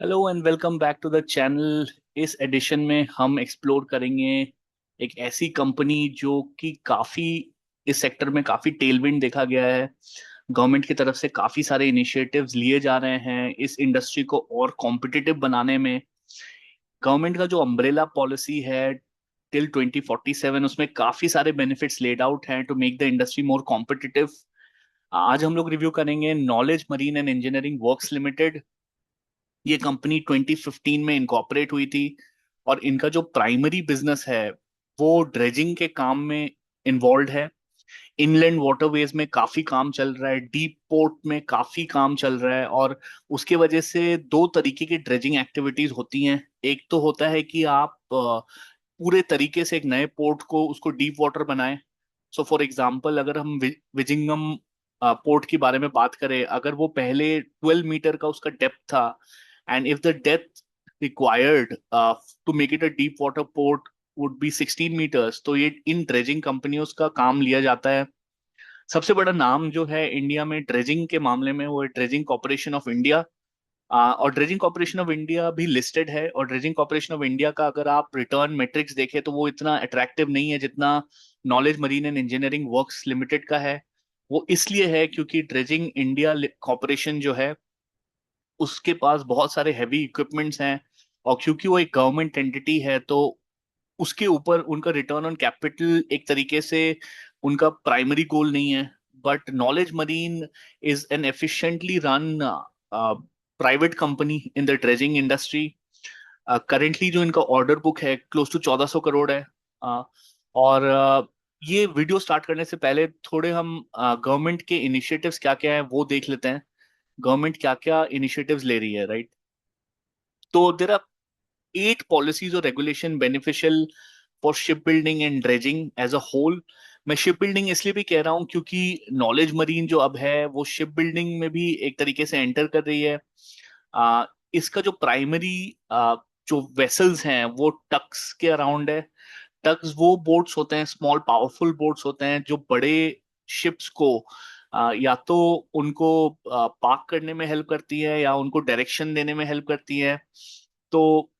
Hello and welcome back to the channel. इस edition में हम एक्सप्लोर करेंगे एक ऐसी कंपनी जो कि काफी इस सेक्टर में काफी टेलविंड देखा गया है। गवर्नमेंट की तरफ से काफी सारे इनिशिएटिव्स लिए जा रहे हैं इस इंडस्ट्री को और कॉम्पिटिटिव बनाने में। गवर्नमेंट का जो अम्ब्रेला पॉलिसी है टिल 2047, उसमें काफी सारे बेनिफिट्स लेड आउट हैं to make the industry more competitive. आज हम लोग रिव्यू करेंगे knowledge marine and engineering works limited. ये कंपनी 2015 में इनकॉर्पोरेट हुई थी और इनका जो प्राइमरी बिजनेस है वो ड्रेजिंग के काम में इन्वॉल्व है। इनलैंड वाटरवेज में काफी काम चल रहा है, डीप पोर्ट में काफी काम चल रहा है और उसके वजह से दो तरीके की ड्रेजिंग एक्टिविटीज होती हैं। एक तो होता है कि आप पूरे तरीके से एक नए पोर्ट को उसको डीप वाटर बनाएं। सो फॉर एग्जांपल, अगर हम विजिंगम पोर्ट के बारे में बात करें, अगर वो पहले 12 मीटर का उसका डेप्थ था and if the depth required to make it a deep water port would be 16 meters, तो ये इन ड्रेजिंग कंपनियों का काम लिया जाता है। सबसे बड़ा नाम जो है इंडिया में ड्रेजिंग के मामले में वो है ड्रेजिंग कॉर्पोरेशन ऑफ इंडिया। और ड्रेजिंग कॉर्पोरेशन ऑफ इंडिया भी लिस्टेड है, और ड्रेजिंग कॉर्पोरेशन ऑफ इंडिया का अगर आप रिटर्न मेट्रिक्स देखें तो वो इतना अट्रैक्टिव नहीं है जितना knowledge marine and engineering works limited का है। वो इसलिए है क्योंकि ड्रेजिंग इंडिया कॉर्पोरेशन जो है उसके पास बहुत सारे हैवी इक्विपमेंट्स हैं, और क्योंकि वो एक गवर्नमेंट एंटिटी है तो उसके ऊपर उनका रिटर्न ऑन कैपिटल एक तरीके से उनका प्राइमरी गोल नहीं है। But knowledge marine is an efficiently run private company in the dredging industry. Currently जो इनका ऑर्डर बुक है क्लोज टू 1400 करोड़ है। और ये वीडियो स्टार्ट करने से पहले थोड़े हम गवर्नमेंट के इनिशिएटिव्स क्या क्या है वो देख लेते हैं। गवर्नमेंट क्या क्या इनिशिएटिव्स ले रही है, राइट? तो देर आर 8 पॉलिसीज और regulation beneficial for ship building and dredging as a whole. मैं शिप बिल्डिंग इसलिए भी कह रहा हूँ क्योंकि नॉलेज मरीन जो अब है वो शिप बिल्डिंग में भी एक तरीके से एंटर कर रही है। आ, इसका जो प्राइमरी जो वेसल्स हैं वो टक्स के अराउंड है। टग्स वो बोट्स होते हैं, स्मॉल पावरफुल बोट्स होते हैं जो बड़े शिप्स को या तो उनको पार्क करने में हेल्प करती है या उनको डायरेक्शन देने में हेल्प करती है। तो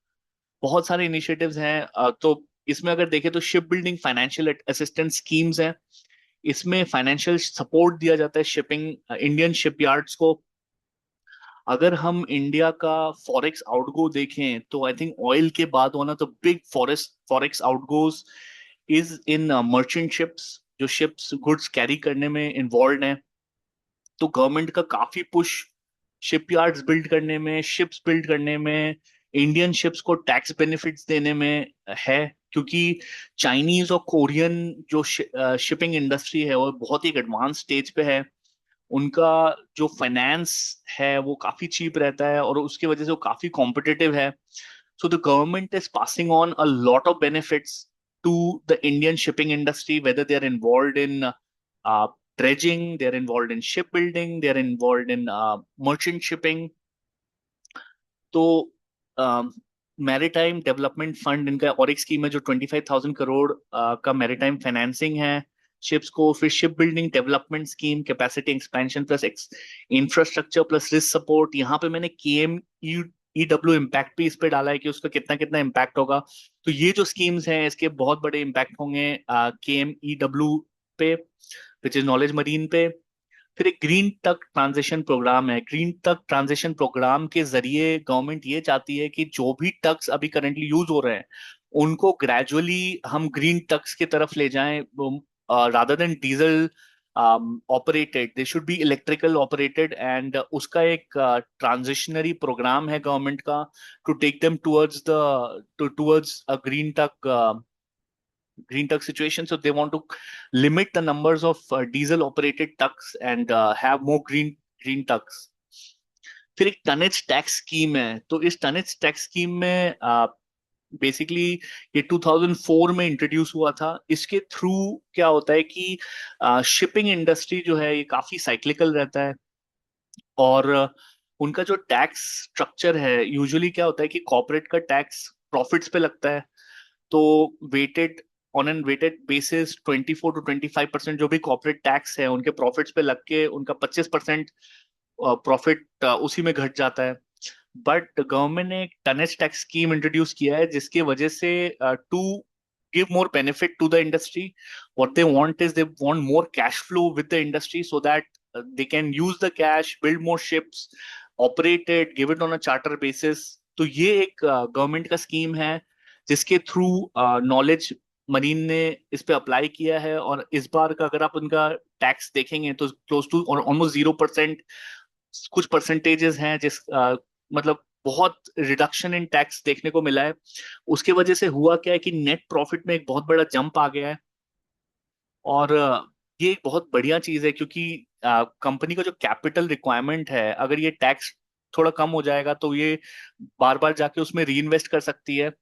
बहुत सारे इनिशिएटिव्स हैं। तो इसमें अगर देखें तो ship building financial assistance schemes हैं। इसमें फाइनेंशियल सपोर्ट दिया जाता है शिपिंग इंडियन शिपयार्ड्स को। अगर हम इंडिया का फॉरेक्स आउटगो देखें तो आई थिंक ऑयल के बाद one of the big forest forex outgoes is in merchant ships, जो शिप्स गुड्स कैरी करने में इन्वॉल्व हैं। तो गवर्नमेंट का काफी पुश शिपयार्ड्स बिल्ड करने में, शिप्स बिल्ड करने में, इंडियन शिप्स को टैक्स बेनिफिट्स देने में है। क्योंकि चाइनीज और कोरियन जो शिपिंग इंडस्ट्री है वो बहुत ही एडवांस स्टेज पे है। उनका जो फाइनेंस है वो काफी चीप रहता है और उसकी वजह से वो काफी कॉम्पिटिटिव है। So the government is passing on a lot of benefits to the Indian shipping industry, whether they are involve in dredging, they're involved in shipbuilding, they're involved in merchant shipping. तो maritime development fund इनका और एक scheme है जो 25,000 करोड़ का maritime financing है ships को। फिर ship building development scheme, capacity expansion plus infrastructure plus risk support. यहाँ पे मैंने KM EW इम्पैक्ट भी इस पे डाला है कि उसका कितना कितना इम्पैक्ट होगा। तो ये जो स्कीम्स हैं इसके बहुत बड़े इम्पैक्ट होंगे KM EW पे, विच इज नॉलेज मरीन पे। फिर एक ग्रीन तक ट्रांजिशन प्रोग्राम है। ग्रीन तक ट्रांजिशन प्रोग्राम के जरिए गवर्नमेंट ये चाहती है कि जो भी टक्स अभी करंटली यूज हो रहे हैं उनको ग्रेजुअली हम ग्रीन टक्स की तरफ ले जाएं। Rather than diesel operated, they should be electrical operated. And उसका एक ट्रांजिशनरी प्रोग्राम है गवर्नमेंट का to take them towards a green tuck situation. So they want to limit the numbers of diesel operated tucks and have more green tucks. फिर एक tonnage tax scheme है। तो इस tonnage tax scheme में basically ये 2004 में introduce हुआ था। इसके थ्रू क्या होता है कि शिपिंग इंडस्ट्री जो है ये काफी साइक्लिकल रहता है और उनका जो टैक्स स्ट्रक्चर है यूजुअली क्या होता है कि कॉर्पोरेट का टैक्स प्रॉफिट्स पे लगता है। तो weighted on an weighted basis 24 to 25% जो भी कॉर्पोरेट टैक्स है उनके प्रॉफिट्स पे लग के उनका 25% प्रॉफिट उसी में घट जाता है। बट गवर्नमेंट ने एक टनेज टैक्स स्कीम इंट्रोड्यूस किया है जिसकी वजह से to give more benefit to the industry. What they want is they want more cash flow with the industry so that they can use the cash, build more ships, operate it, give it on a charter basis. तो ये एक government का scheme है जिसके through knowledge marine ने इस पे apply किया है। और इस बार का अगर आप उनका टैक्स देखेंगे तो क्लोज टू ऑलमोस्ट 0%, कुछ परसेंटेजेस हैं मतलब बहुत रिडक्शन इन टैक्स देखने को मिला है। उसके वजह से हुआ क्या है कि नेट प्रॉफिट में एक बहुत बड़ा जंप आ गया है। और ये एक बहुत बढ़िया चीज है क्योंकि कंपनी का जो कैपिटल रिक्वायरमेंट है, अगर ये टैक्स थोड़ा कम हो जाएगा तो ये बार बार जाके उसमें री इन्वेस्ट कर सकती है।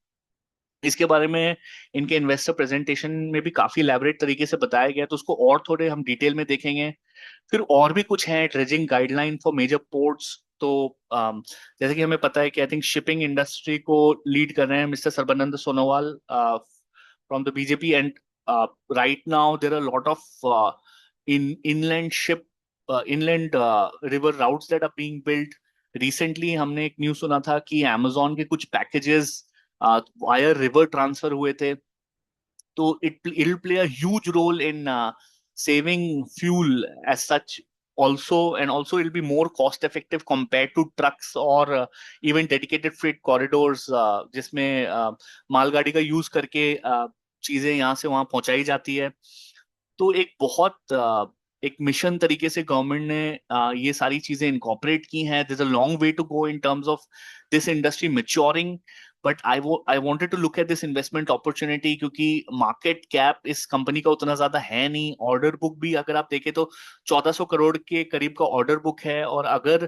इसके बारे में इनके इन्वेस्टर प्रेजेंटेशन में भी काफी इलेबोरेट तरीके से बताया गया है, तो उसको और थोड़े हम डिटेल में देखेंगे। फिर और भी कुछ है, dredging guideline for major ports. तो जैसे कि हमें पता है कि आई थिंक शिपिंग इंडस्ट्री को लीड कर रहे हैं mister Sarbananda Sonowal from the BJP. And right now there are lot of inland ship inland river routes that are being built. Recently हमने एक न्यूज सुना था कि amazon के कुछ पैकेजेस वायर रिवर ट्रांसफर हुए थे। तो it'll play a huge role in saving fuel as such also, and also it'll be more cost effective compared to trucks or even dedicated freight corridors जिसमें मालगाड़ी का use करके चीजें यहाँ से वहां पहुंचाई जाती है। तो एक बहुत एक मिशन तरीके से गवर्नमेंट ने ये सारी चीजें इनकॉर्पोरेट की हैं। there's a long way to go in terms of this industry maturing, but I wanted to look at this investment opportunity क्योंकि मार्केट कैप इस कंपनी का उतना ज्यादा है नहीं। ऑर्डर बुक भी अगर आप देखें तो 1400 करोड़ के करीब का ऑर्डर बुक है। और अगर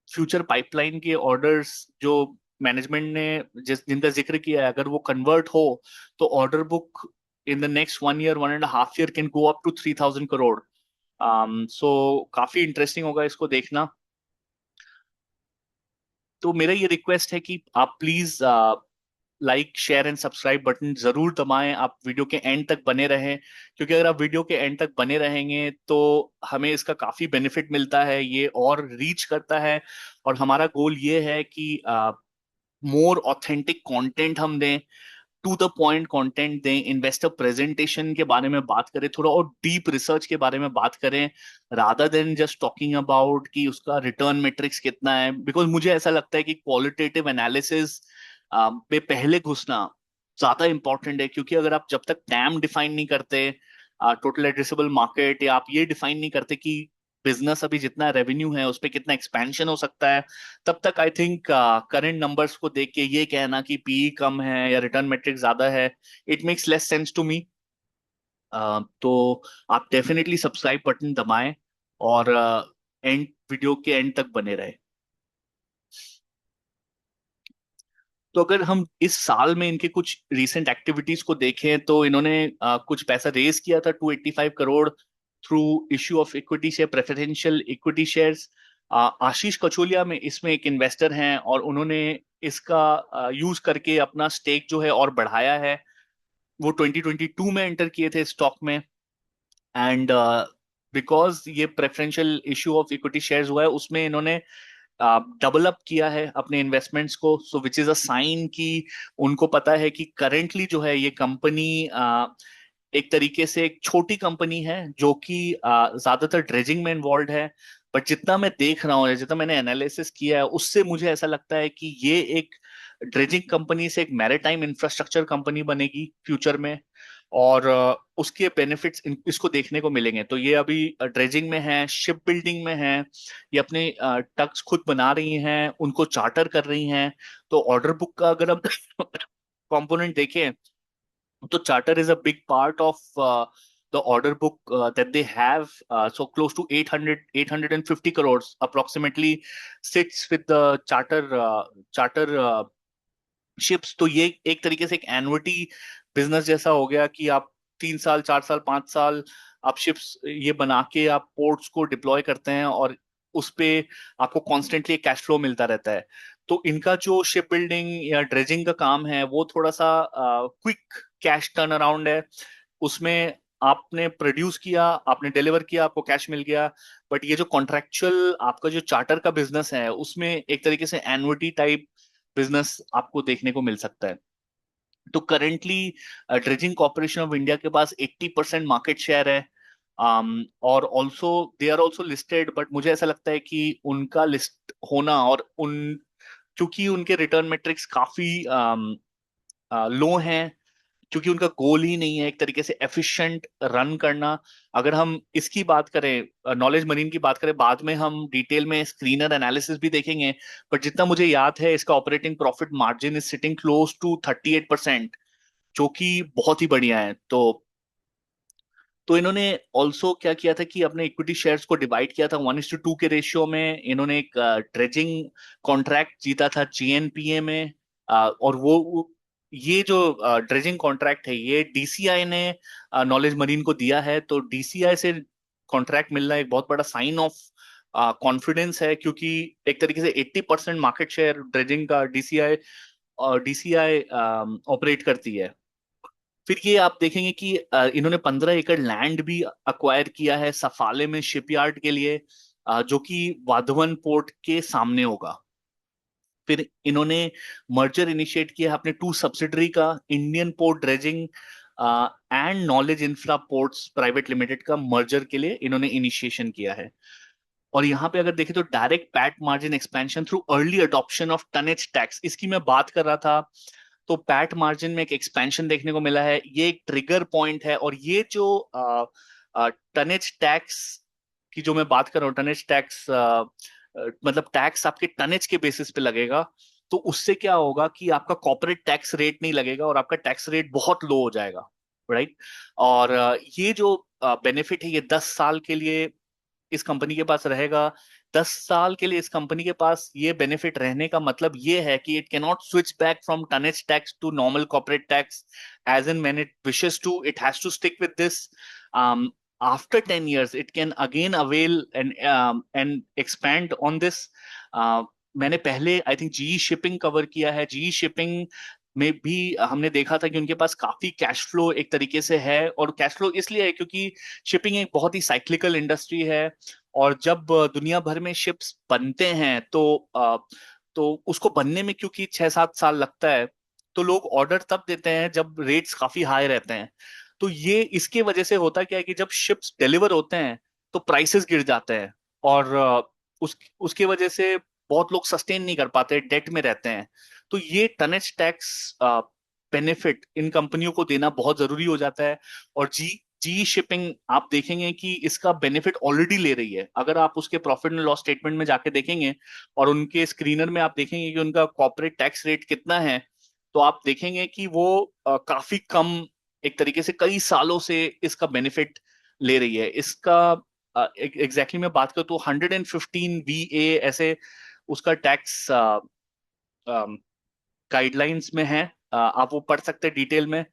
फ्यूचर पाइपलाइन के ऑर्डर्स जो मैनेजमेंट ने जिनका जिक्र किया है, अगर वो कन्वर्ट हो तो order book in the next 1 year 1.5 year can go up to 3000 crore. So काफी इंटरेस्टिंग होगा इसको देखना। तो मेरा ये रिक्वेस्ट है कि आप please like share and subscribe button जरूर दबाएं, आप वीडियो के एंड तक बने रहें। क्योंकि अगर आप वीडियो के एंड तक बने रहेंगे तो हमें इसका काफी बेनिफिट मिलता है, ये और रीच करता है। और हमारा गोल ये है कि मोर ऑथेंटिक कंटेंट हम दें, टू द पॉइंट कंटेंट दें, इन्वेस्टर प्रेजेंटेशन के बारे में बात करें, थोड़ा और डीप रिसर्च के बारे में बात करें, rather than just talking about कि उसका रिटर्न मैट्रिक्स कितना है। बिकॉज मुझे ऐसा लगता है कि क्वालिटेटिव एनालिसिस पे पहले घुसना ज्यादा इंपॉर्टेंट है। क्योंकि अगर आप जब तक टैम डिफाइन नहीं करते, टोटल एड्रेसेबल मार्केट, या आप ये डिफाइन नहीं करते कि बिजनेस अभी जितना रेवेन्यू है उस पर कितना एक्सपेंशन हो सकता है, तब तक आई थिंक करंट नंबर्स को देख के ये कहना कि पीई कम है या रिटर्न मेट्रिक ज्यादा है, it makes less sense to me. तो आप डेफिनेटली सब्सक्राइब बटन दबाएं और एंड वीडियो के एंड तक बने रहे। तो अगर हम इस साल में इनके कुछ रीसेंट एक्टिविटीज को देखें तो इन्होंने कुछ पैसा रेज किया था 285 crore through issue of equity share, preferential equity shares. Ashish Kacholia में इसमें एक इन्वेस्टर हैं और उन्होंने इसका यूज करके अपना स्टेक जो है और बढ़ाया है। वो 2022 में एंटर किए थे स्टॉक में। एंड बिकॉज ये preferential issue of equity shares हुआ है, उसमें इन्होंने डबल अप किया है अपने इन्वेस्टमेंट्स को। सो विच इज अ साइन कि उनको पता है कि करेंटली जो है ये कंपनी एक तरीके से एक छोटी कंपनी है जो कि ज्यादातर ड्रेजिंग में इन्वॉल्व है। बट जितना मैं देख रहा हूँ, जितना मैंने एनालिसिस किया है, उससे मुझे ऐसा लगता है कि ये एक ड्रेजिंग कंपनी से एक मैरीटाइम इंफ्रास्ट्रक्चर कंपनी बनेगी फ्यूचर में। और उसके बेनिफिट्स इसको देखने को मिलेंगे। तो ये अभी ड्रेजिंग में है, शिप बिल्डिंग में है, ये अपने टग्स खुद बना रही हैं, उनको चार्टर कर रही हैं। तो ऑर्डर बुक का अगर हम कंपोनेंट देखें तो charter is a big part of the order book that they have. So close to 850 crores approximately sits with the charter ships. तो ये एक तरीके से एक एनुअटी बिजनेस जैसा हो गया कि आप 3 साल 4 साल 5 साल आप शिप्स ये बना के आप पोर्ट्स को डिप्लॉय करते हैं और उस पे आपको कॉन्स्टेंटली कैश फ्लो मिलता रहता है। तो इनका जो शिप बिल्डिंग या ड्रेजिंग का काम है वो थोड़ा सा क्विक कैश टर्न अराउंड है। उसमें आपने प्रोड्यूस किया, आपने डिलीवर किया, आपको कैश मिल गया। बट ये जो कॉन्ट्रेक्चुअल आपका जो चार्टर का बिजनेस है उसमें एक तरीके से एनुइटी टाइप बिजनेस आपको देखने को मिल सकता है। तो currently dredging corporation of India के पास 80% मार्केट शेयर है। और also they are also listed, but मुझे ऐसा लगता है कि उनका लिस्ट होना और उन क्योंकि उनके रिटर्न मेट्रिक्स काफी लो हैं, क्योंकि उनका गोल ही नहीं है एक तरीके से एफिशिएंट रन करना। अगर हम इसकी बात करें, नॉलेज मरीन की बात करें, बाद में हम डिटेल में स्क्रीनर एनालिसिस भी देखेंगे, पर जितना मुझे याद है इसका operating profit margin is sitting close to 38%, जो कि बहुत ही बढ़िया है। तो इन्होंने ऑल्सो क्या किया था कि अपने इक्विटी शेयर्स को डिवाइड किया था 1:2 के रेशियो में। इन्होंने एक ड्रेजिंग कॉन्ट्रैक्ट जीता था जीएनपीए में। और ये जो ड्रेजिंग कॉन्ट्रैक्ट है ये डीसीआई ने नॉलेज मरीन को दिया है। तो डीसीआई से कॉन्ट्रैक्ट मिलना एक बहुत बड़ा साइन ऑफ कॉन्फिडेंस है, क्योंकि एक तरीके से 80% मार्केट शेयर ड्रेजिंग का डीसीआई ऑपरेट करती है। फिर ये आप देखेंगे कि इन्होंने 15 एकड़ लैंड भी अक्वायर किया है सफाले में शिपयार्ड के लिए, जो कि वाधवन पोर्ट के सामने होगा। फिर इन्होंने मर्जर इनिशिएट किया है अपने टू सब्सिडरी का, Indian port dredging and knowledge infra ports private limited का मर्जर के लिए इन्होंने इनिशिएशन किया है। और यहाँ पे अगर देखें तो direct PAT margin expansion through early adoption of tonnage tax, इसकी मैं बात कर रहा था। तो पैट मार्जिन में एक एक्सपेंशन देखने को मिला है, ये एक ट्रिगर पॉइंट है। और ये जो टनेज टैक्स की जो मैं बात कर रहा हूँ, टनेज टैक्स मतलब टैक्स आपके टनेज के बेसिस पे लगेगा। तो उससे क्या होगा कि आपका कॉर्पोरेट टैक्स रेट नहीं लगेगा और आपका टैक्स रेट बहुत लो हो जाएगा, राइट। और ये जो बेनिफिट है ये 10 साल के लिए इस कंपनी के पास रहेगा। 10 साल के लिए इस कंपनी के पास ये बेनिफिट रहने का मतलब ये है कि it can not switch back from tonnage tax to normal corporate tax as an man it wishes to, it has to stick with this. After 10 years it can again avail and expand on this. मैंने पहले I think GE shipping cover किया है। GE shipping में भी हमने देखा था कि उनके पास काफी कैश फ्लो एक तरीके से है, और कैश फ्लो इसलिए है क्योंकि शिपिंग एक बहुत ही साइक्लिकल इंडस्ट्री है। और जब दुनिया भर में शिप्स बनते हैं तो उसको बनने में क्योंकि 6-7 साल लगता है, तो लोग ऑर्डर तब देते हैं जब रेट्स काफी हाई रहते हैं। तो ये इसके वजह से होता क्या है कि जब शिप्स डिलीवर होते हैं तो प्राइसेस गिर जाते हैं, और उसके वजह से बहुत लोग सस्टेन नहीं कर पाते, डेट में रहते हैं। तो ये टनेज टैक्स बेनिफिट इन कंपनियों को देना बहुत जरूरी हो जाता है। और जी जी शिपिंग आप देखेंगे कि इसका बेनिफिट ऑलरेडी ले रही है। अगर आप उसके प्रॉफिट एंड लॉस स्टेटमेंट में जाके देखेंगे और उनके स्क्रीनर में आप देखेंगे कि उनका कॉर्पोरेट टैक्स रेट कितना है, तो आप देखेंगे कि वो काफी कम, एक तरीके से कई सालों से इसका बेनिफिट ले रही है। इसका एग्जैक्टली मैं बात करूँ तो 115 VA ऐसे उसका टैक्स गाइडलाइंस में है। आप वो पढ़ सकते हैं डिटेल में।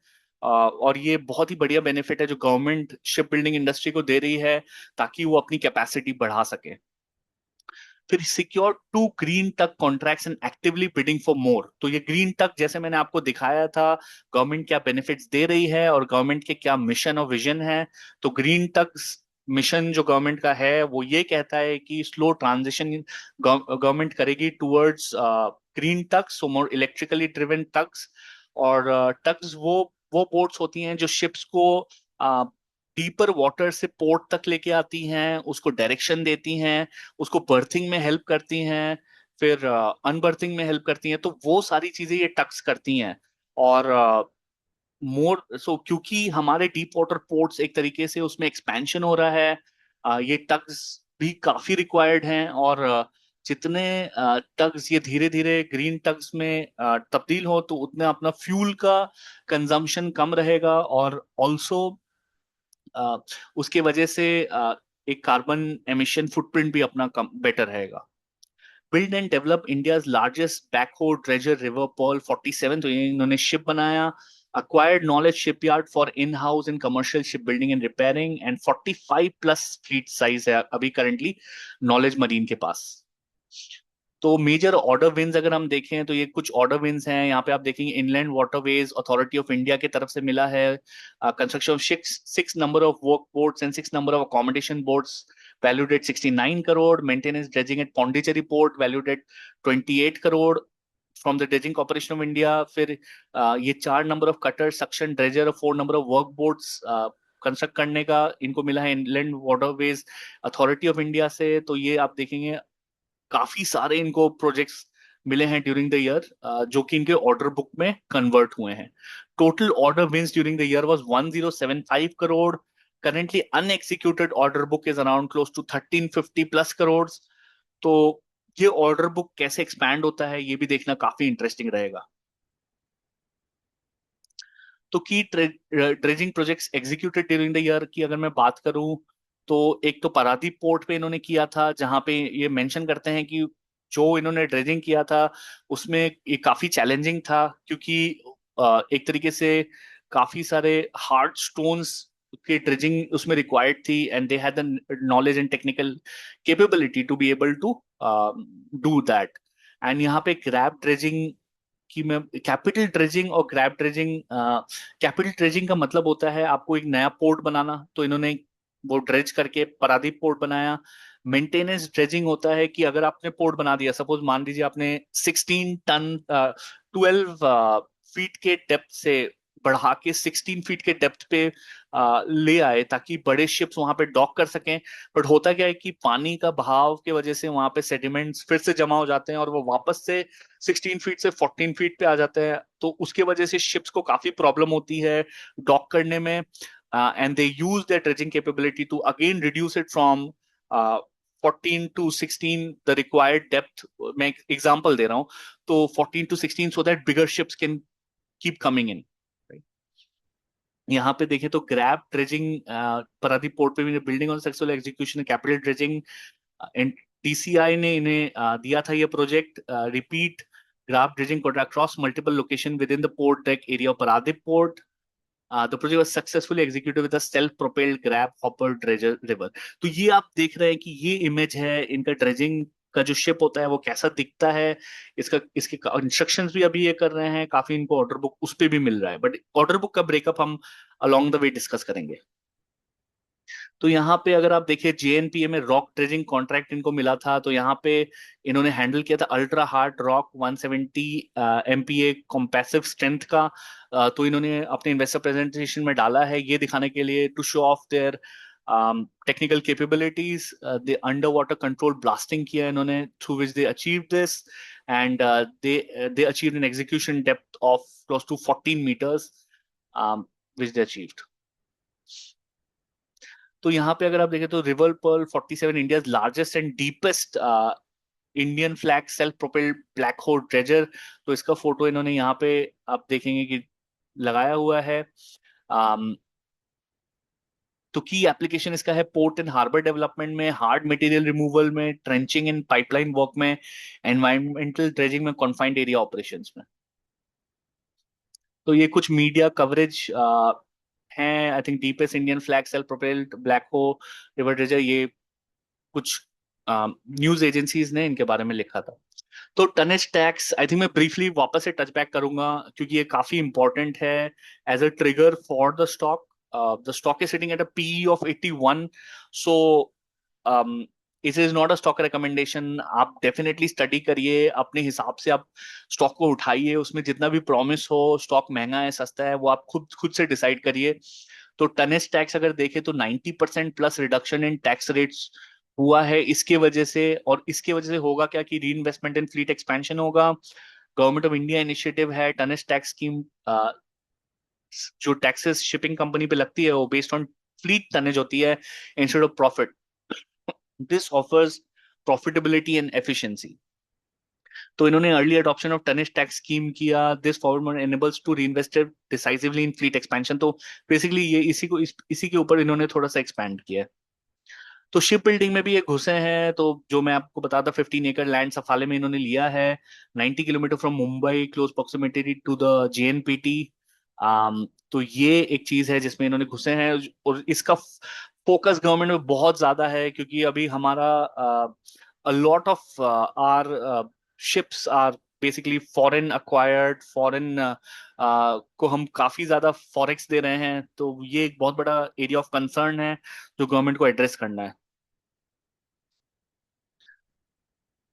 और ये बहुत ही बढ़िया बेनिफिट है जो गवर्नमेंट शिप बिल्डिंग इंडस्ट्री को दे रही है, ताकि वो अपनी कैपेसिटी बढ़ा सके। फिर सिक्योर 2 ग्रीन टक contracts and actively bidding for more. तो ये ग्रीन टक जैसे मैंने आपको दिखाया था, गवर्नमेंट क्या बेनिफिट्स दे रही है और गवर्नमेंट के क्या मिशन और विजन है। तो ग्रीन टक मिशन जो गवर्नमेंट का है वो ये कहता है कि स्लो ट्रांजिशन गवर्नमेंट करेगी टुवर्ड्स ग्रीन टक्स, सो मोर इलेक्ट्रिकली ड्रिवन टक्स। और टक्स वो बोट्स होती हैं जो शिप्स को डीपर वाटर से पोर्ट तक लेके आती हैं, उसको डायरेक्शन देती हैं, उसको बर्थिंग में हेल्प करती हैं, फिर अनबर्थिंग में हेल्प करती हैं। तो वो सारी चीजें ये टक्स करती हैं। और मोर सो क्योंकि हमारे डीप वाटर पोर्ट्स एक तरीके से उसमें एक्सपेंशन हो रहा है, ये टग्स भी काफी रिक्वायर्ड हैं। और जितने टग्स ये धीरे धीरे ग्रीन टग्स में तब्दील हो, तो उतना अपना फ्यूल का कंजम्पशन कम रहेगा। और ऑल्सो उसके वजह से एक कार्बन एमिशन फुटप्रिंट भी अपना कम बेटर रहेगा। Build and develop India's largest backhoe dredger River Pearl 47, तो ये इन्होंने शिप बनाया। acquired knowledge shipyard for in-house and commercial shipbuilding and repairing, and 45 plus fleet size है अभी करंटली नॉलेज मरीन के पास। तो मेजर ऑर्डर विंस अगर हम देखें तो ये कुछ ऑर्डर विंस हैं। यहाँ पे आप देखेंगे inland waterways authority of India की तरफ से मिला है construction of 6 number of work boats and 6 number of accommodation boats valued at 69 crore. Maintenance dredging at Pondicherry Port valued at 28 crore from the Dredging Corporation of India. फिर ये 4 number off cutter, suction dredger, 4 number of work boats construct करने का इनको मिला है inland waterways authority of India से। तो ये आप देखेंगे काफी सारे इनको प्रोजेक्ट्स मिले हैं ड्यूरिंग द ईयर, जो कि इनके ऑर्डर बुक में कन्वर्ट हुए हैं। Total order wins during the year was 1075 crore. currently unexecuted order book is around close to 1350 plus crores। तो ये ऑर्डर बुक कैसे एक्सपैंड होता है ये भी देखना काफी इंटरेस्टिंग रहेगा। तो की dredging projects executed during the year की अगर मैं बात करूं, तो एक तो पारादीप पोर्ट पे इन्होंने किया था, जहां पे ये मेंशन करते हैं कि जो इन्होंने ड्रेजिंग किया था उसमें ये काफी चैलेंजिंग था, क्योंकि एक तरीके से काफी सारे हार्ड स्टोन्स की ड्रेजिंग उसमें रिक्वायर्ड थी, and they had the knowledge and technical capability to be able to do that. And यहाँ पे ग्रैब ड्रेजिंग कि मैं कैपिटल ड्रेजिंग और ग्रैब ड्रेजिंग, कैपिटल ड्रेजिंग का मतलब होता है आपको एक नया पोर्ट बनाना, तो इन्होंने वो ड्रेज करके पारादीप पोर्ट बनाया। मेंटेनेंस ड्रेजिंग होता है कि अगर आपने पोर्ट बना दिया, सपोज मान लीजिए आपने 16 टन 12 फीट के डेप्थ से बढ़ा के 16 फीट के डेप्थ पे ले आए ताकि बड़े शिप्स वहां पे डॉक कर सकें। बट होता क्या है कि पानी का बहाव के वजह से वहां पे सेडिमेंट्स फिर से जमा हो जाते हैं और वो वापस से 16 फीट से 14 फीट पे आ जाते हैं। तो उसके वजह से शिप्स को काफी प्रॉब्लम होती है डॉक करने में, and they use their dredging capability to again reduce it from 14 to 16 the required depth. मैं एग्जांपल दे रहा हूं, तो 14 to 16 so that bigger ships can keep coming in. यहाँ पे देखें तो ग्रैब ड्रेजिंग पारादीप पोर्ट पे भी building on successful execution capital dredging, TCI ने इन्हें दिया था ये project. Repeat graph dredging contract cross multiple location with in the port track area of Paradip port. The project was successfully executed with a self propelled grab hopper dredger river. तो ये आप देख रहे हैं कि ये इमेज है इनका ड्रेजिंग का जो शिप होता है वो कैसा दिखता है। इसका इसके इंस्ट्रक्शंस भी अभी ये कर रहे हैं, काफी इनको ऑर्डर बुक उस पे भी मिल रहा है, बट ऑर्डर बुक का ब्रेकअप हम अलोंग द वे डिस्कस करेंगे। तो यहाँ पे अगर आप देखिए जेएनपीए में रॉक ड्रेजिंग कॉन्ट्रैक्ट इनको मिला था, तो यहाँ पे इन्होंने हैंडल किया था ultra hard rock 170 MPa compressive strength का। तो इन्होंने अपने इन्वेस्टर प्रेजेंटेशन में डाला है ये दिखाने के लिए to show off their technical capabilities. They under water control blasting किया इन्होंने, through which they achieve this, and they achieve an execution depth of close to 14 meters which they achieved. तो यहाँ पे अगर आप देखें तो River Pearl 47 India largest and deepest Indian flag self propelled backhoe dredger. तो इसका photo इन्होंने यहाँ पे आप देखेंगे कि लगाया हुआ है। तो की एप्लीकेशन इसका है पोर्ट एंड हार्बर डेवलपमेंट में, हार्ड मटेरियल रिमूवल में, ट्रेंचिंग एंड पाइपलाइन वर्क में, एनवायरमेंटल ड्रेजिंग में, कॉन्फाइंड एरिया ऑपरेशंस में। तो ये कुछ मीडिया कवरेज हैं। I think deepest Indian flag self propelled black हो रिवर ड्रेजर, ये कुछ न्यूज एजेंसीज ने इनके बारे में लिखा था। तो टनेज टैक्स आई थिंक मैं ब्रीफली वापस से टच बैक करूंगा, क्योंकि ये काफी इंपॉर्टेंट है as a trigger for the stock. The stock is sitting at a PE of 81। So it is not a stock recommendation. आप डेफिनेटली स्टडी करिए अपने हिसाब से, आप स्टॉक को उठाइए, उसमें जितना भी प्रॉमिस हो स्टॉक महंगा है सस्ता है वो आप खुद खुद से डिसाइड करिए। तो टनेज टैक्स अगर देखें तो 90% plus reduction in tax rates हुआ है इसके वजह से। और इसके वजह से होगा क्या कि री इन्वेस्टमेंट इन फ्लीट एक्सपेंशन होगा। गवर्नमेंट ऑफ इंडिया इनिशिएटिव है टनेज टैक्स स्कीम, जो टैक्सेस शिपिंग कंपनी पे लगती है वो बेस्ड ऑन फ्लीट टनेज होती है instead of profit. This offers profitability and efficiency. तो इन्होंने early adoption of tonnage tax scheme किया। This former enables to reinvest decisively in fleet expansion. तो बेसिकली ये इसी के ऊपर इन्होंने थोड़ा सा एक्सपैंड किया है। तो शिप बिल्डिंग में भी ये घुसे हैं। तो जो मैं आपको बता था 15 एकड़ लैंड सफाले में इन्होंने लिया है, 90 kilometre from Mumbai, close proximity to the JNPT. तो ये एक चीज है जिसमें इन्होंने घुसे हैं, और इसका फोकस गवर्नमेंट में बहुत ज्यादा है, क्योंकि अभी हमारा a lot of our ships are basically foreign acquired, foreign को हम काफी ज्यादा फॉरेक्स दे रहे हैं। तो ये एक बहुत बड़ा एरिया ऑफ कंसर्न है जो गवर्नमेंट को एड्रेस करना है।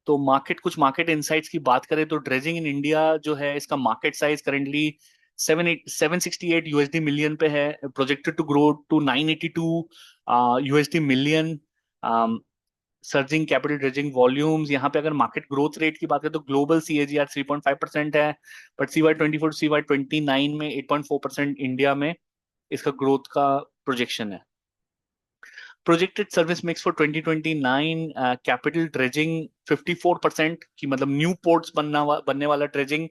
तो कुछ मार्केट इंसाइट्स की बात करें तो ड्रेजिंग इन इंडिया जो है, इसका market size currently 768 USD million पे है, projected to grow to 982 USD million. Surging capital dredging volumes, यहाँ पे अगर मार्केट ग्रोथ रेट की बात करें तो ग्लोबल CAGR 3.5% है, बट CY 24 CY 29 में 8.4% इंडिया में इसका ग्रोथ का प्रोजेक्शन है। Projected service mix for 2029, capital dredging 54% की, मतलब न्यू पोर्ट्स बनने वाला dredging,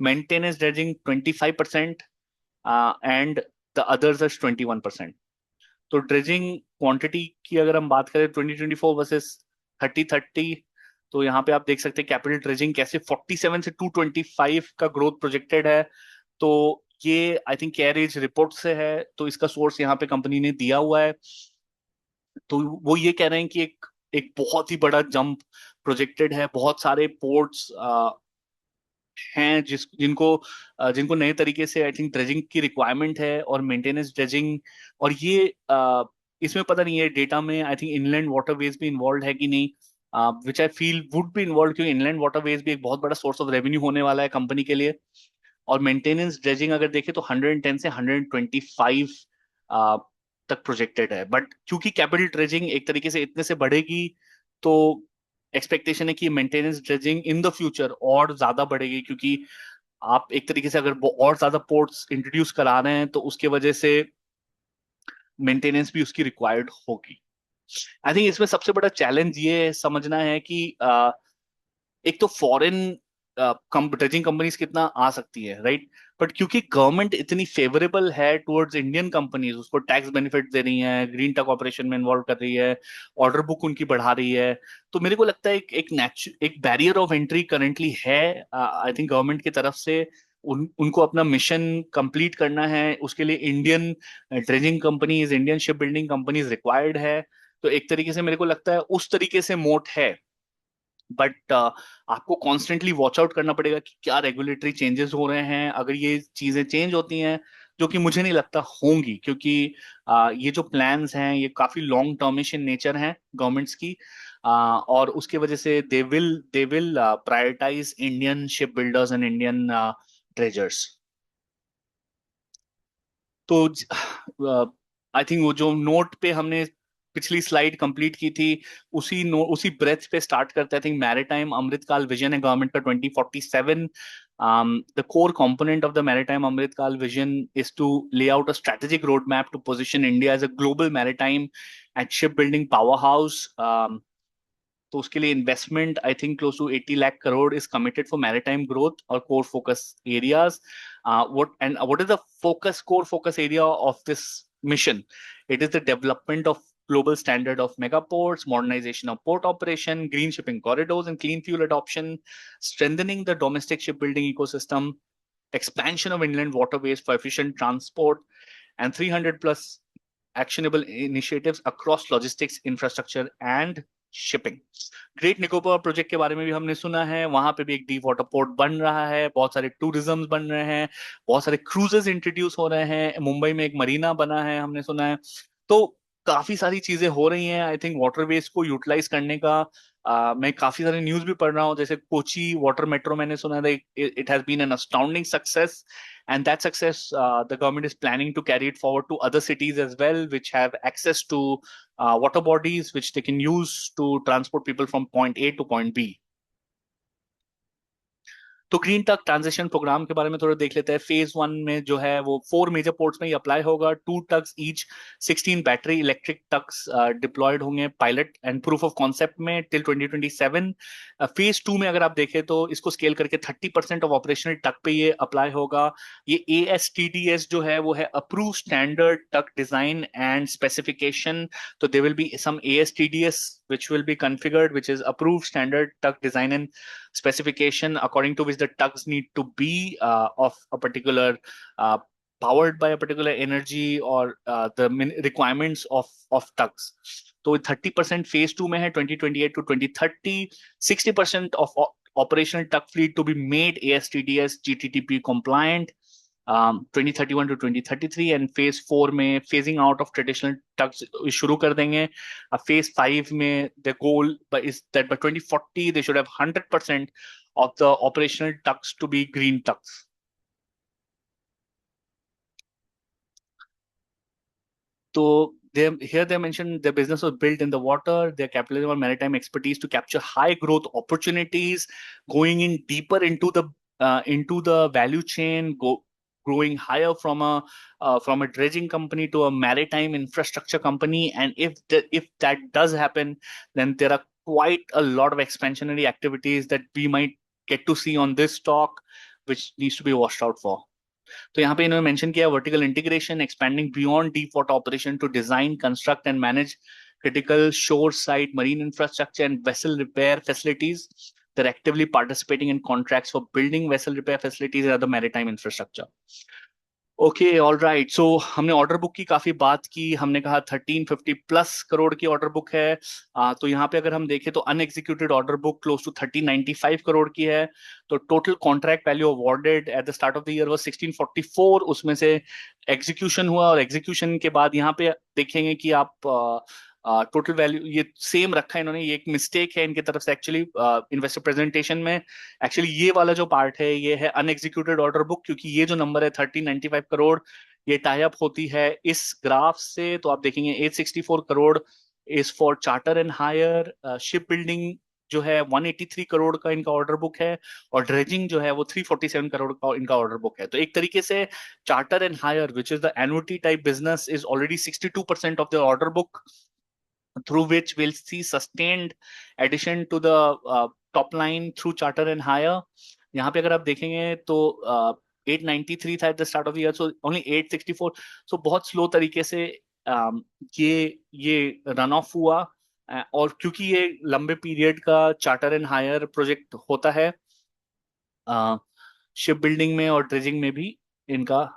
maintenance dredging 25%, and the others are 21%। तो ड्रेजिंग क्वांटिटी की अगर हम बात करें 2024 वर्सेस 3030, तो यहाँ पे आप देख सकते हैं कैपिटल ड्रेजिंग कैसे 47 से 225 का ग्रोथ प्रोजेक्टेड है। तो ये आई थिंक कैरेज रिपोर्ट से है, तो इसका सोर्स यहाँ पे कंपनी ने दिया हुआ है। तो वो ये कह रहे हैं कि एक एक बहुत ही बड़ा जंप प्रोजेक्टेड है, बहुत सारे पोर्ट्स हैं जिनको नए तरीके से आई थिंक ड्रेजिंग की रिक्वायरमेंट है, और मेंटेनेंस ड्रेजिंग। और ये इसमें पता नहीं है डेटा में आई थिंक इनलैंड वाटरवेज भी इन्वॉल्व है कि नहीं, which I feel would be involve, क्योंकि इनलैंड वाटरवेज भी एक बहुत बड़ा सोर्स ऑफ रेवेन्यू होने वाला है कंपनी के लिए। और मेंटेनेंस ड्रेजिंग अगर देखें तो 110 से 125 तक प्रोजेक्टेड है, बट क्योंकि कैपिटल ड्रेजिंग एक तरीके से इतने से बढ़ेगी, तो एक्सपेक्टेशन है कि maintenance dredging in the future और ज्यादा बढ़ेगी, क्योंकि आप एक तरीके से अगर और ज्यादा पोर्ट्स इंट्रोड्यूस करा रहे हैं तो उसके वजह से मेंटेनेंस भी उसकी रिक्वायर्ड होगी। आई थिंक इसमें सबसे बड़ा चैलेंज ये समझना है कि एक तो फॉरेन ड्रेजिंग कंपनीज कितना आ सकती है, राइट, बट क्योंकि गवर्नमेंट इतनी फेवरेबल है टुवर्ड्स इंडियन कंपनीज, उसको टैक्स बेनिफिट दे रही है, ग्रीन टेक ऑपरेशन में इन्वॉल्व कर रही है, ऑर्डर बुक उनकी बढ़ा रही है, तो मेरे को लगता है एक बैरियर ऑफ एंट्री करंटली है आई थिंक गवर्नमेंट की तरफ से। उनको अपना मिशन कंप्लीट करना है, उसके लिए Indian dredging companies, Indian ship building companies required है। तो एक तरीके से मेरे को लगता है उस तरीके से मोट है, बट आपको कॉन्स्टेंटली वॉच आउट करना पड़ेगा कि क्या रेगुलेटरी चेंजेस हो रहे हैं। अगर ये चीजें चेंज होती हैं, जो कि मुझे नहीं लगता होंगी, क्योंकि ये जो प्लान्स हैं ये काफी लॉन्ग टर्मिश इन नेचर हैं गवर्नमेंट्स की, और उसके वजह से they will prioritise Indian ship builders and Indian dredgers. तो आई थिंक वो जो नोट पे हमने पिछली स्लाइड कंप्लीट की थी, उसी ब्रेथ पे स्टार्ट करते हैं। I think maritime Amrit Kaal vision है गवर्नमेंट का 2047। The core component of the Maritime Amritkal vision is to lay out a strategic roadmap to position India as a global maritime and shipbuilding powerhouse. तो उसके लिए investment I think close to 80 lakh crore is committed for maritime growth और core focus areas. what is the core focus area of this mission? It is the development of global standard of mega ports, modernization of port operation, green shipping corridors and clean fuel adoption, strengthening the domestic shipbuilding ecosystem, expansion of inland waterways for efficient transport, and 300 plus actionable initiatives across logistics, infrastructure and shipping. Great Nicobar project के बारे में भी हमने सुना है, वहां पे भी एक डीप वाटर पोर्ट बन रहा है, बहुत सारे टूरिज्म बन रहे हैं, बहुत सारे क्रूजेस इंट्रोड्यूस हो रहे हैं, मुंबई में एक मरीना बना है हमने सुना है। तो काफी सारी चीजें हो रही हैं आई थिंक वाटरवेज को यूटिलाइज करने का। मैं काफी सारे न्यूज भी पढ़ रहा हूँ, जैसे कोची वाटर मेट्रो मैंने सुना था, it has been an astounding success, and that success the government is planning to carry it forward to other cities as well, which have access to water bodies which they can use to transport people from point A to point B. तो green टक transition programme के बारे में थोड़ा देख लेते हैं। Phase 1 में जो है वो 4 मेजर पोर्ट्स में ही अप्लाई होगा, 2 tugs each, 16 battery electric tugs deployed होंगे pilot and proof of concept में टिल 2027। फेज 2 में अगर आप देखें तो इसको स्केल करके 30% ऑफ ऑपरेशनल टक पे ये अप्लाई होगा। ये ASTDS जो है वो है approve standard tug design and specification. तो there will be some ASTDS which will be configured, which is approved standard tug design and specification, according to which the tugs need to be of a particular uh, powered by a particular energy or the requirements of tugs. तो 30% phase 2 में है 2028 to 2030, 60% of operational tug fleet to be made ASTDS GTTP compliant, 2031 to 2033, and phase 4 में phasing out of traditional tugs शुरू कर देंगे. Phase 5 में the goal is that bye 2040 they should have 100% of the operational ducts to be green ducts. So they mentioned their business was built in the water. They're capitalizing on maritime expertise to capture high growth opportunities, going in deeper into the value chain, growing higher from a dredging company to a maritime infrastructure company. And if that does happen, then there are quite a lot of expansionary activities that we might get to see on this stock, which needs to be watched out for. तो यहाँ पे इन्होंने mention किया vertical integration, expanding beyond deep water operation to design, construct and manage critical shore side marine infrastructure and vessel repair facilities. They're actively participating in contracts for building vessel repair facilities and other maritime infrastructure. Okay, all right. So हमने order book की काफी बात की. हमने कहा 1350 plus crore की order book है. तो यहाँ पे अगर हम देखें तो unexecuted order book close to 1395 crore की है. तो total contract value awarded at the start of the year was 1644. उसमें से एग्जीक्यूशन हुआ, और एग्जीक्यूशन के बाद यहाँ पे देखेंगे कि आप टोटल वैल्यू ये सेम रखा है इन्होंने. ये एक मिस्टेक है इनकी तरफ से एक्चुअली इन्वेस्टर प्रेजेंटेशन में. एक्चुअली ये वाला जो पार्ट है ये है अनएग्जीक्यूटेड ऑर्डर बुक, क्योंकि ये जो नंबर है 1395 करोड़ ये टाई अप होती है इस ग्राफ से. तो आप देखेंगे 864 crore is for charter and hire. Ship building जो है 183 करोड़ का इनका ऑर्डर बुक है, और ड्रेजिंग जो है वो 347 करोड़ का इनका ऑर्डर बुक है. तो एक तरीके से charter and hire which is the annuity type business is already 62% of the order book, through which we'll see sustained addition to the top line through charter and hire. यहाँ पे अगर आप देखेंगे तो 893 था at the start of the year, so only 864. so बहुत slow तरीके से ये रन ऑफ हुआ. और क्योंकि ये लंबे पीरियड का चार्टर एंड हायर प्रोजेक्ट होता है शिप बिल्डिंग में और ड्रेजिंग में भी इनका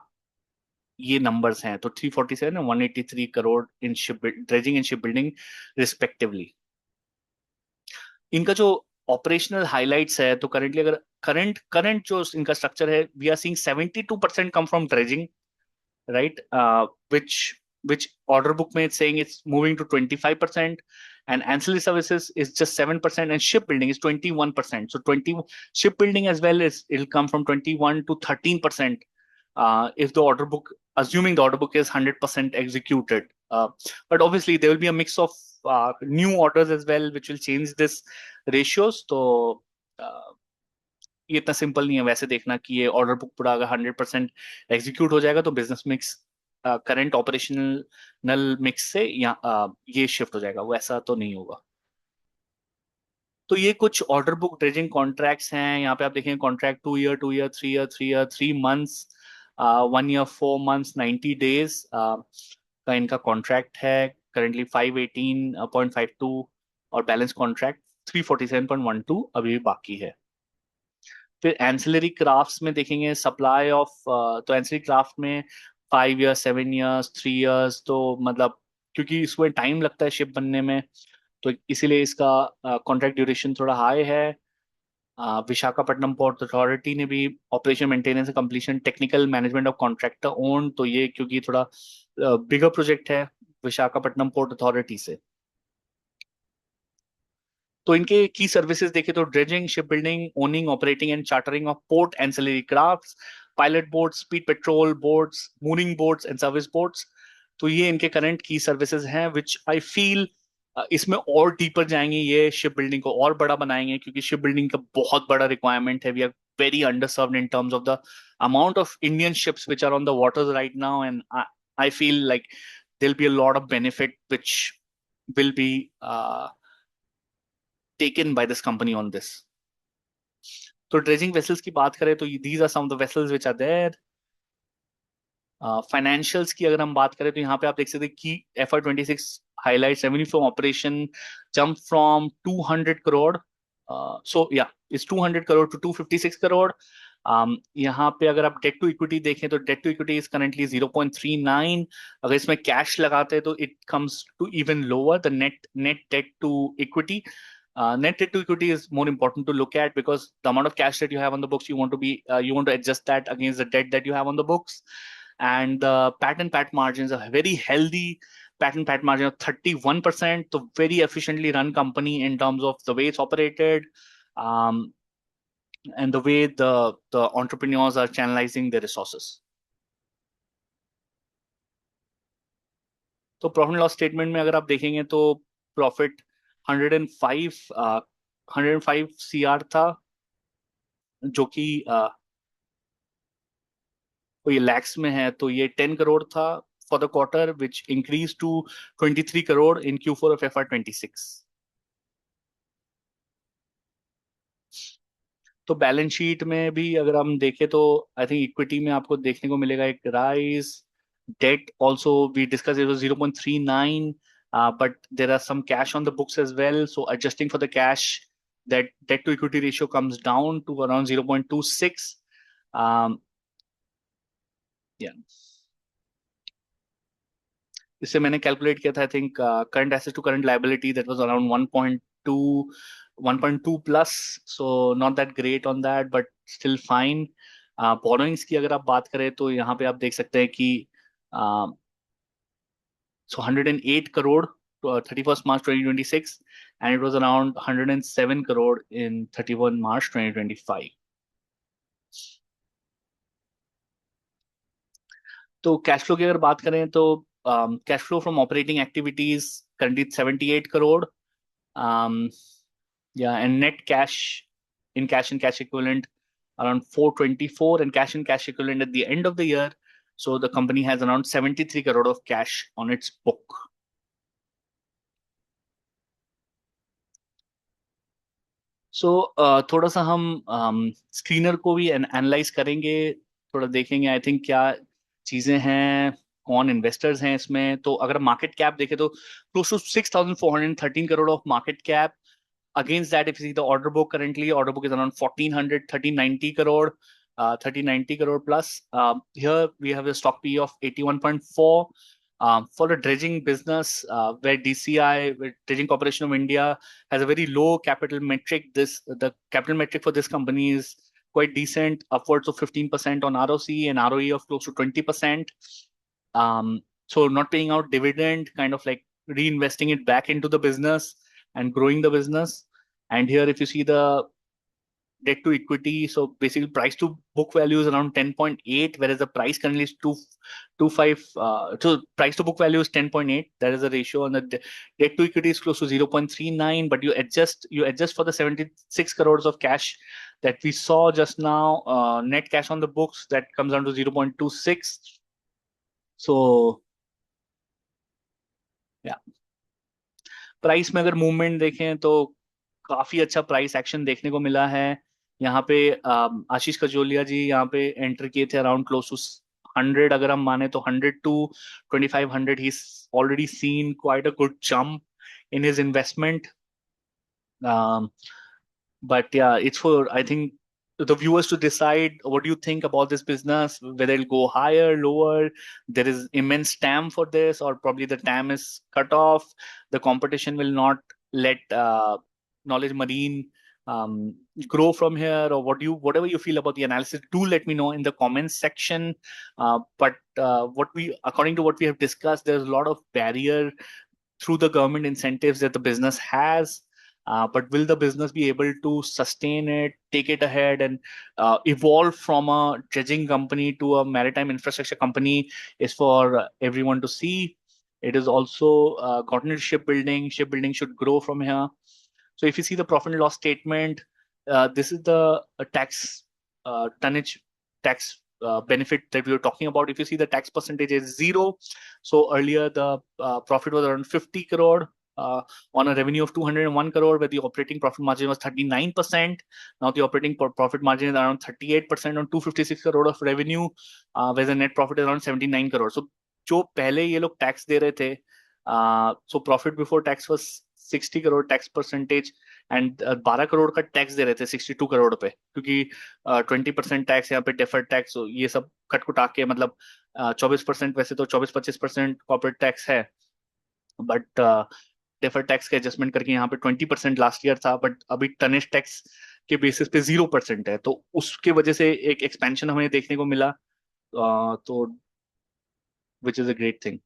ये नंबर्स हैं. तो 347 और 183 crore in ship dredging and ship building respectively. इनका जो ऑपरेशनल हाइलाइट्स है, तो करेंटली अगर करंट जो इनका स्ट्रक्चर है, we are seeing 72% come from dredging, right, which order book may saying it's moving to 25%, and ancillary services is just 7%, and shipbuilding is 21%. So 20 shipbuilding as well is it'll come from 21 to 13%, if the order book, assuming the order book is 100% executed. But obviously there will be a mix of new orders as well, which will change this ratios. तो ये इतना simple नहीं है वैसे देखना कि ये order book पूरा अगर 100% एग्जीक्यूट हो जाएगा तो business mix current operational mix से ये शिफ्ट हो जाएगा, वो ऐसा तो नहीं होगा. तो ये कुछ ऑर्डर बुक ड्रेजिंग कॉन्ट्रैक्ट्स हैं. यहाँ पे आप देखेंगे contract 2 year, 2 year, 3 year, 3 year, 3 months, 1 year, 4 months, 90 days का इनका कॉन्ट्रैक्ट है. करेंटली 518.52 और बैलेंस कॉन्ट्रैक्ट 347.12 अभी भी बाकी है. फिर एंसिलरी क्राफ्ट्स में देखेंगे सप्लाई ऑफ, तो एंसिलरी क्राफ्ट में 5 ईयर्स, 7 ईयर्स, 3 ईयर्स, तो मतलब क्योंकि इसमें टाइम लगता है शिप बनने में, तो इसीलिए इसका कॉन्ट्रैक्ट ड्यूरेशन थोड़ा हाई है. विशाखापट्टनम पोर्ट अथॉरिटी ने भी operation maintenance completion technical management of contractor own, तो ये क्योंकि थोड़ा बिगर प्रोजेक्ट है विशाखापट्टनम पोर्ट अथॉरिटी से. तो इनके की सर्विसेज देखें तो dredging, ship building, owning, operating and chartering of port ancillary crafts, pilot boats, speed patrol boats, moving boats and service boats. तो ये इनके करंट की सर्विसेज हैं, विच आई फील इसमें और डीपर जाएंगे, ये शिप बिल्डिंग को और बड़ा बनाएंगे, क्योंकि शिप बिल्डिंग का बहुत बड़ा रिक्वायरमेंट है. We are very underserved in terms of the amount of Indian ships which are on the waters right now, and I feel like there will be a lot of benefit which will be taken by this company on this. तो dredging vessels की बात करें तो these are some of the vessels which are there. Financials की अगर हम बात करें तो यहाँ पे आप देख सकते हैं कि FY26 highlights revenue from operation jump from 200 crore, so या इज 200 करोड़ टू 256 करोड़. यहाँ पे अगर आप डेट टू इक्विटी देखें तो debt to equity is currently 0.39. अगर इसमें कैश लगाते हैं तो it comes to even lower the net debt to equity. Net debt to equity is more important to look at because the amount of cash that you have on the books, you want to adjust that against the debt that you have on the books. And the PAT and PAT margins are very healthy. PAT and PAT margin of 31%, so very efficiently run company in terms of the way it's operated, um, and the way the entrepreneurs are channelizing their resources. तो profit loss statement में अगर आप देखेंगे तो profit 105 105 CR था, जो कि तो ये लैक्स में है, तो ये 10 करोड़ था for the quarter, which increase to 23 crore in Q4 of FY26. तो बैलेंस शीट में भी अगर हम देखें तो आई थिंक इक्विटी में आपको देखने को मिलेगा एक rise. Debt also, we discussed, it was 0.39, but there are some cash on the books as well. So adjusting for the cash, that debt to equity ratio comes down to around 0.26. Yeah. इससे मैंने calculate किया था, I think current asset to current liability that was around 1.2 plus, so not that great on that but still fine. Borrowings की अगर आप बात करें तो यहाँ पे आप देख सकते हैं कि so 108 crore to 31st March 2026, and it was around 107 crore in 31 March 2025. तो कैश फ्लो की अगर बात करें तो cash flow from operating activities currently 78 crore, um, yeah, and net cash in cash and cash equivalent around 424, and cash equivalent at the end of the year, so the company has around 73 crore of cash on its book. सो थोड़ा सा हम screener को भी analyse करेंगे, थोड़ा देखेंगे I think क्या चीजें हैं, कौन इन्वेस्टर्स हैं इसमें. तो अगर मार्केट कैप देखें तो close to 6,413 crore of market cap. Against that, if you see the order book, currently order book is around 1,390 crore, 1,390 crore plus. Here we have a stock P of 81.4. For a dredging business, where DCI, where Dredging Corporation of India, has a very low capital metric, the capital metric for this company is quite decent, upwards of 15% on ROC and ROE of close to 20%. So not paying out dividend, kind of like reinvesting it back into the business and growing the business. And here, if you see the debt to equity, so basically price to book value is around 10.8, whereas the price currently is 2.25. So price to book value is 10.8. That is the ratio, and the debt to equity is close to 0.39. But you adjust for the 76 crores of cash that we saw just now, net cash on the books, that comes down to 0.26. So yeah, price में अगर movement देखें तो काफी अच्छा price action देखने को मिला है. यहाँ पे आशीष कजोलिया जी यहाँ पे एंटर किए थे अराउंड क्लोज टू 100, अगर हम माने तो 100 to 2,500. He's already seen quite a good jump in his investment. But yeah, it's for, I think, the viewers to decide what do you think about this business, whether it'll go higher, lower. There is immense TAM for this, or probably the TAM is cut off. The competition will not let Knowledge Marine grow from here, or whatever you feel about the analysis, do let me know in the comments section. But according to what we have discussed, there's a lot of barrier through the government incentives that the business has. But will the business be able to sustain it, take it ahead, and evolve from a dredging company to a maritime infrastructure company is for everyone to see. It is also gotten into shipbuilding. Shipbuilding should grow from here. So if you see the profit and loss statement, this is the tax tonnage tax benefit that we were talking about. If you see, the tax percentage is 0. So earlier the profit was around 50 crore on a revenue of 201 crore, where the operating profit margin was 39%. Now the operating profit margin is around 38% on 256 crore of revenue, where the net profit is around 79 crore. So जो पहले ये लोग tax दे रहे थे, so profit before tax was 60 crore tax percentage, and 12 crore का tax दे रहे थे 62 करोड़ पे, क्योंकि 20% टैक्स यहाँ पे डेफर्ड टैक्स, ये सब कट कुटा के मतलब 24%, वैसे तो 24-25% कॉर्पोरेट टैक्स है, बट डेफर्ड टैक्स का एडजस्टमेंट करके यहाँ पे 20% लास्ट ईयर था, बट अभी टनेज टैक्स के बेसिस पे 0% है, तो उसके वजह से एक एक्सपेंशन हमें देखने को मिला, तो which is a great thing.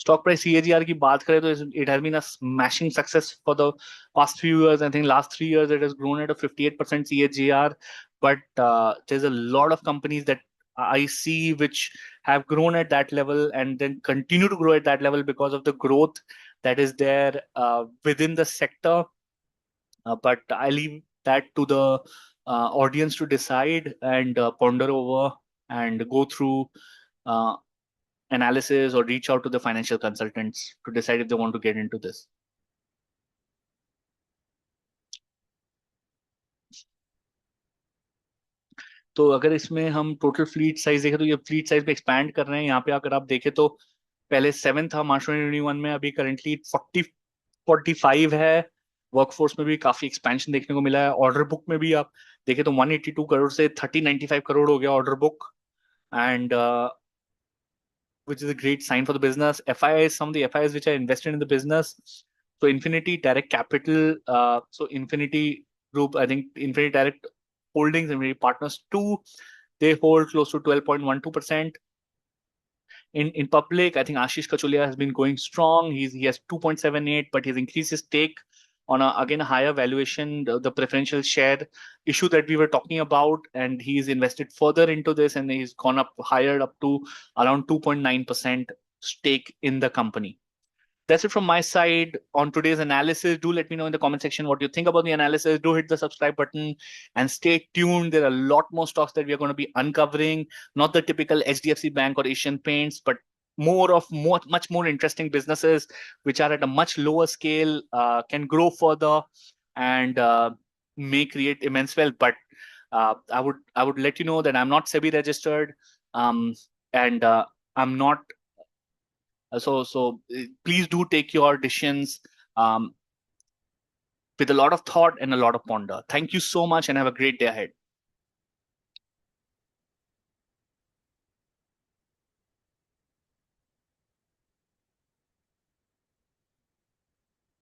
Stock price CAGR की बात करें तो it has been a smashing success for the past few years. I think last 3 years it has grown at a 58% CAGR, but there's a lot of companies that I see which have grown at that level and then continue to grow at that level because of the growth that is there within the sector. But I leave that to the audience to decide and ponder over and go through uh, analysis or reach out to the financial consultants to decide if they want to get into this. तो अगर इसमें हम total fleet size देखें तो ये fleet size पे expand कर रहे हैं। यहाँ पे अगर आप देखें तो पहले 7 था मार्च 2021 में, अभी करंटली 45 है। वर्कफोर्स में भी काफी एक्सपेंशन देखने को मिला है। ऑर्डर बुक में भी आप देखें तो 182 करोड़ से 3095 करोड़ हो गया order book, and which is a great sign for the business. FIIs, some of the FIIs which are invested in the business. So Infinity Direct Capital, so Infinity Group, I think Infinity Direct Holdings, Infinity Partners 2, they hold close to 12.12%. In public, I think Ashish Kachulia has been going strong. He has 2.78, but he's increased his stake on again a higher valuation, the preferential share issue that we were talking about, and he's invested further into this, and he's gone up higher up to around 2.9% stake in the company. That's it from my side on today's analysis. Do let me know in the comment section what you think about the analysis. Do hit the subscribe button and stay tuned. There are a lot more stocks that we are going to be uncovering, not the typical HDFC Bank or Asian Paints, but much more interesting businesses which are at a much lower scale, can grow further, and may create immense wealth. But I would let you know that I'm not SEBI registered, and I'm not please do take your decisions um, with a lot of thought and a lot of ponder. Thank you so much and have a great day ahead.